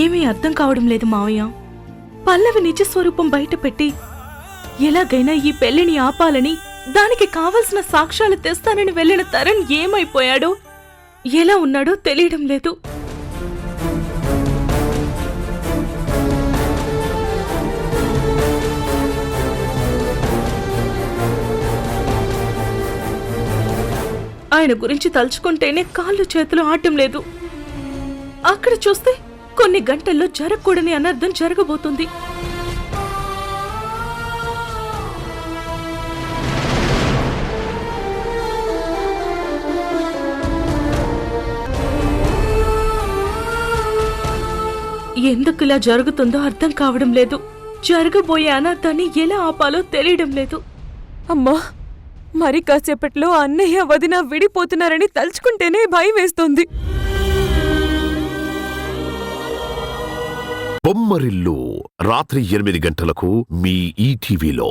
ఏమీ అర్థం కావడం లేదు మావయ్య. పల్లవి నిజస్వరూపం బయటపెట్టి ఎలాగైనా ఈ పెళ్లిని ఆపాలని, దానికి కావలసిన సాక్ష్యాలు తెస్తానని వెళ్లిన తరుణ్ ఏమైపోయాడో, ఎలా ఉన్నాడో తెలియడం లేదు. ఆయన గురించి తలుచుకుంటేనే కాళ్ళు చేతులు ఆడటం లేదు. అక్కడ చూస్తే కొన్ని గంటల్లో జరగకూడని అనర్థం జరగబోతుంది. ఎందుకు ఇలా జరుగుతుందో అర్థం కావడం లేదు. జరగబోయే అనర్థాన్ని ఎలా ఆపాలో తెలియడం లేదు. అమ్మా, మరి కాసేపట్లో అన్నయ్య వదిన విడిపోతున్నారని తలుచుకుంటేనే భయం వేస్తోంది. బొమ్మరిల్లు రాత్రి 8 గంటలకు మీ ఈటీవీలో.